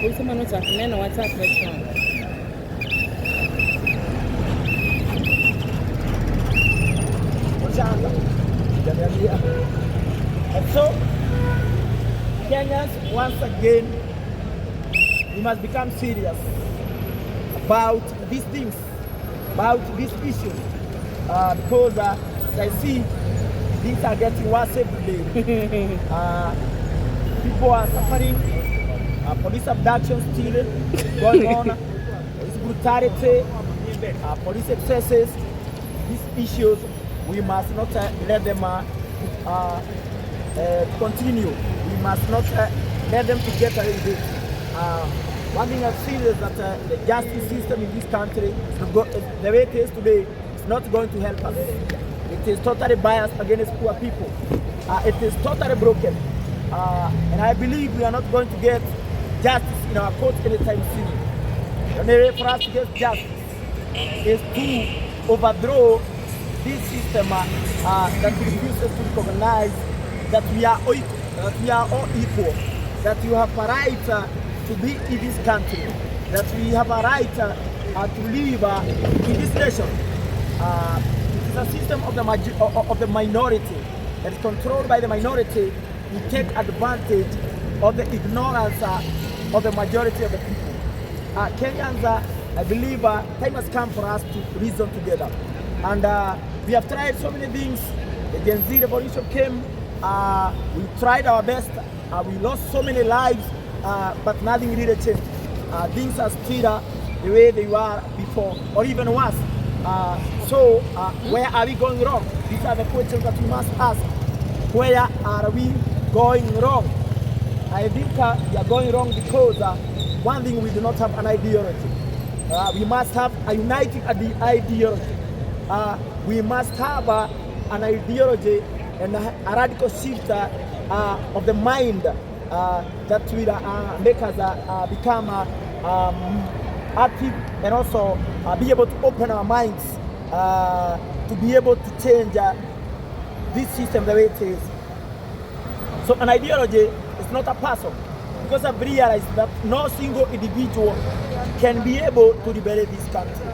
Ulisema no chat, neno WhatsApp restaurant. And so, Kenyans, once again, we must become serious about these things, about these issues, because as I see, things are getting worse every day. People are suffering, police abduction still going on, police brutality, police excesses. These issues, we must not let them continue. We must not let them to get away with it. One thing I've seen is that the justice system in this country, the way it is today, is not going to help us. It is totally biased against poor people. It is totally broken. And I believe we are not going to get justice in our courts anytime soon. The only way for us to get justice is to overthrow this system that refuses to recognize that we are all equal, that you have a right to be in this country, that we have a right to live in this nation. It is a system of the minority that is controlled by the minority who take advantage of the ignorance of the majority of the people. Kenyans, I believe time has come for us to reason together. And we have tried so many things. The Gen Z revolution came. We tried our best. We lost so many lives, but nothing really changed. Things are still the way they were before, or even worse. So where are we going wrong? These are the questions that we must ask. Where are we going wrong? I think we are going wrong because one thing, we do not have an ideology. We must have a uniting ideology. We must have an ideology and a radical shift of the mind that will make us become active and also be able to open our minds to be able to change this system the way it is. So an ideology is not a person, because I've realized that no single individual can be able to liberate this country.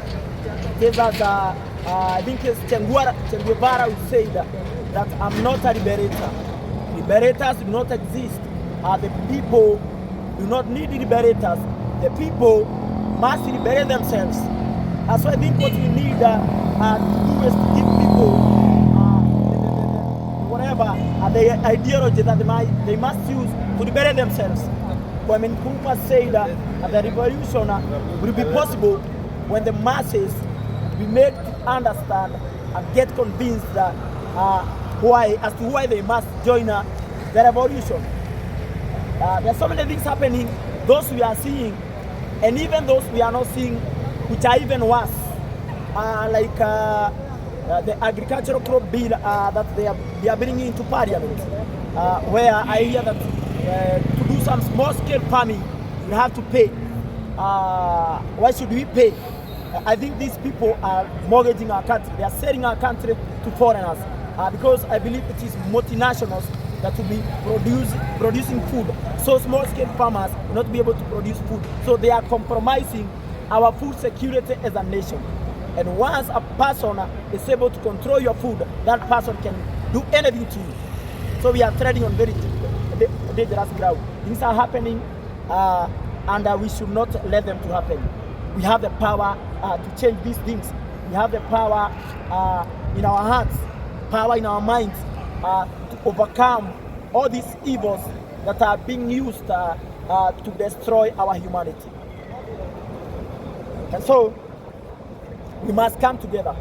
There's I think it's Che Guevara who said that I'm not a liberator. Liberators do not exist. The people do not need liberators. The people must liberate themselves. So I think what we need to do is to give people whatever the ideology that they must use to liberate themselves. Kwame Nkrumah said that the revolution will be possible when the masses be made to understand and get convinced that why they must join the revolution. There are so many things happening, those we are seeing, and even those we are not seeing, which are even worse. Like the agricultural crop bill that they are bringing into parliament, where I hear that to do some small-scale farming, you have to pay. Why should we pay? I think these people are mortgaging our country. They are selling our country to foreigners because I believe it is multinationals that will be producing food. So small-scale farmers will not be able to produce food. So they are compromising our food security as a nation. And once a person is able to control your food, that person can do anything to you. So we are treading on very dangerous ground. Things are happening, and we should not let them to happen. We have the power to change these things. We have the power in our hearts, power in our minds to overcome all these evils that are being used to destroy our humanity. And so we must come together,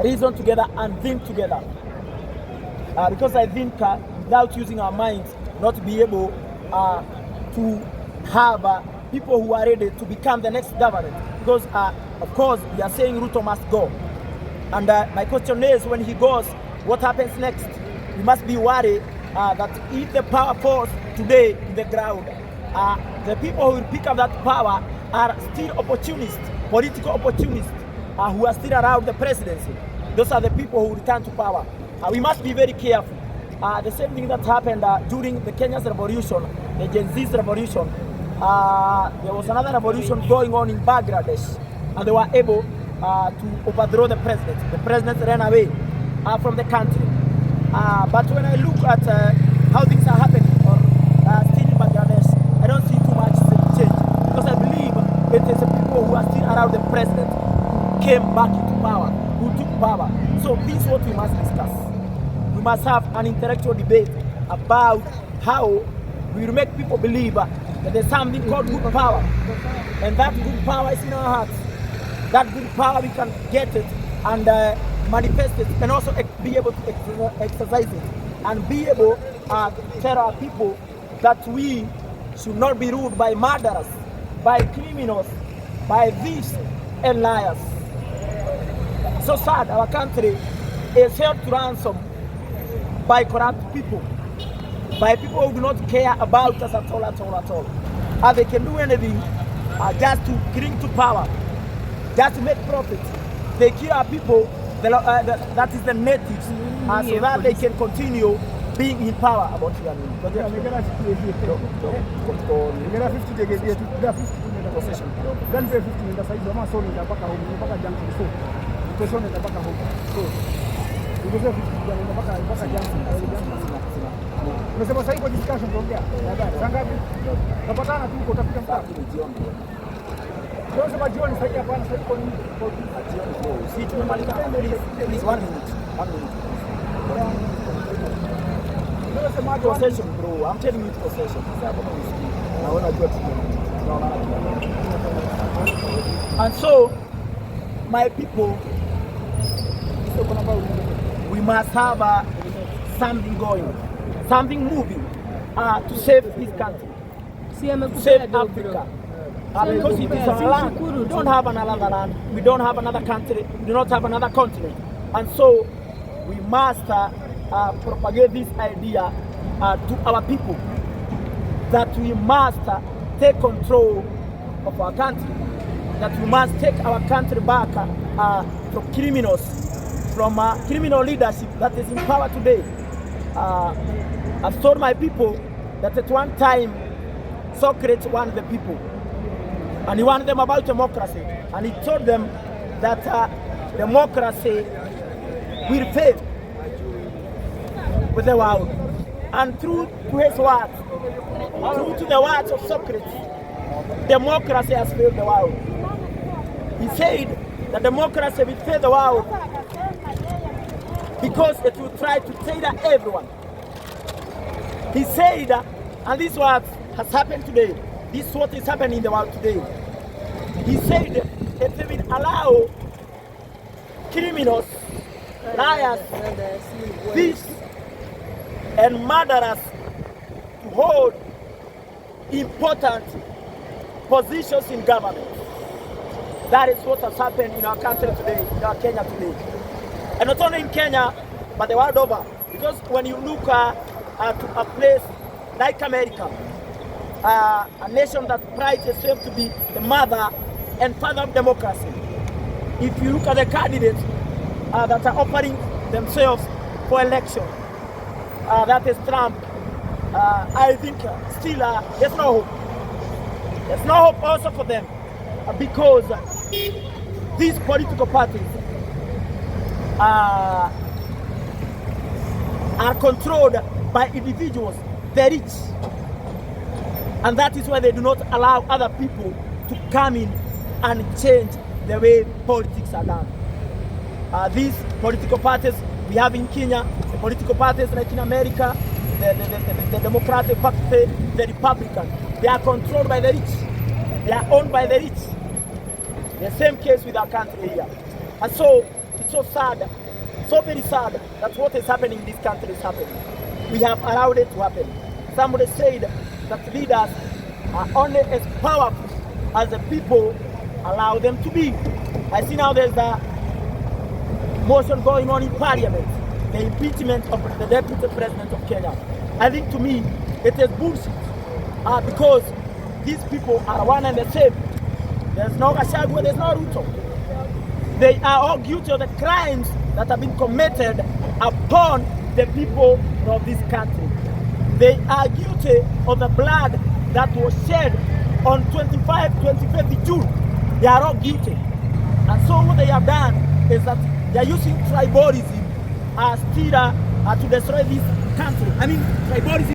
reason together, and think together. Because I think without using our minds, not be able to have people who are ready to become the next government. Because of course we are saying Ruto must go. And my question is, when he goes, what happens next? We must be worried that if the power falls today in the ground, the people who will pick up that power are still opportunists, political opportunists, who are still around the presidency. Those are the people who return to power. We must be very careful. The same thing that happened during the Kenya's revolution, the Gen Z's revolution, there was another revolution going on in Bangladesh, and they were able to overthrow the president. The president ran away from the country. But when I look at how things are happening or still in Bangladesh, I don't see too much change, because I believe it is the people who are still around the president who came back into power, who took power. So this is what we must discuss. We must have an intellectual debate about how we will make people believe that there's something called good power, and that good power is in our hearts. That good power, we can get it and manifest it, and also be able to exercise it, and be able to tell our people that we should not be ruled by murderers, by criminals, by thieves and liars. So sad, our country is held to ransom by corrupt people, by people who do not care about us at all. And they can do anything just to cling to power, just to make profit. They kill our people, that is the natives, so that they can continue being in power. About you, Unasema sasa kwa discussion tuongea. Sangapi? Tapatana tu uko utafika mtaa. Unasema jioni sasa hapana sasa kwa nini? Jioni. Si tumemaliza please 1 minute. 1 minute. Unasema possession bro. I'm telling you possession. Sasa kama usikii. Naona jua tunaona. And so my people, we must have something going, something moving to save this country, to save Africa. Because it is our land. We don't have another land. We don't have another country. We do not have another continent. And so we must propagate this idea to our people that we must take control of our country, that we must take our country back from criminals, from criminal leadership that is in power today. I've told my people that at one time Socrates warned the people, and he warned them about democracy, and he told them that democracy will fail with the world. And through to his words, through to the words of Socrates, democracy has failed the world. He said that democracy will fail the world because it will try to tailor everyone. He said, and this is what has happened today. This is what is happening in the world today. He said it will allow criminals, liars, thieves, and murderers to hold important positions in government. That is what has happened in our country today, in our Kenya today. And not only in Kenya, but the world over. Because when you look to a place like America, a nation that prides itself to be the mother and father of democracy, if you look at the candidates that are offering themselves for election, that is Trump, I think still there's no hope. There's no hope also for them, because these political parties are controlled by individuals, the rich, and that is why they do not allow other people to come in and change the way politics are done. These political parties we have in Kenya, the political parties like in America, the Democratic Party, the Republican, they are controlled by the rich. They are owned by the rich. The same case with our country here. And so it's so sad, so very sad that what is happening in this country is happening. We have allowed it to happen. Somebody said that leaders are only as powerful as the people allow them to be. I see now there's a motion going on in Parliament, the impeachment of the Deputy President of Kenya. I think to me it is bullshit, because these people are one and the same. There's no Gachagua, there's no Ruto. They are all guilty of the crimes that have been committed upon the people of this country. They are guilty of the blood that was shed on 25th June, they are all guilty. And so what they have done is that they are using tribalism as theater to destroy this country. I mean, tribalism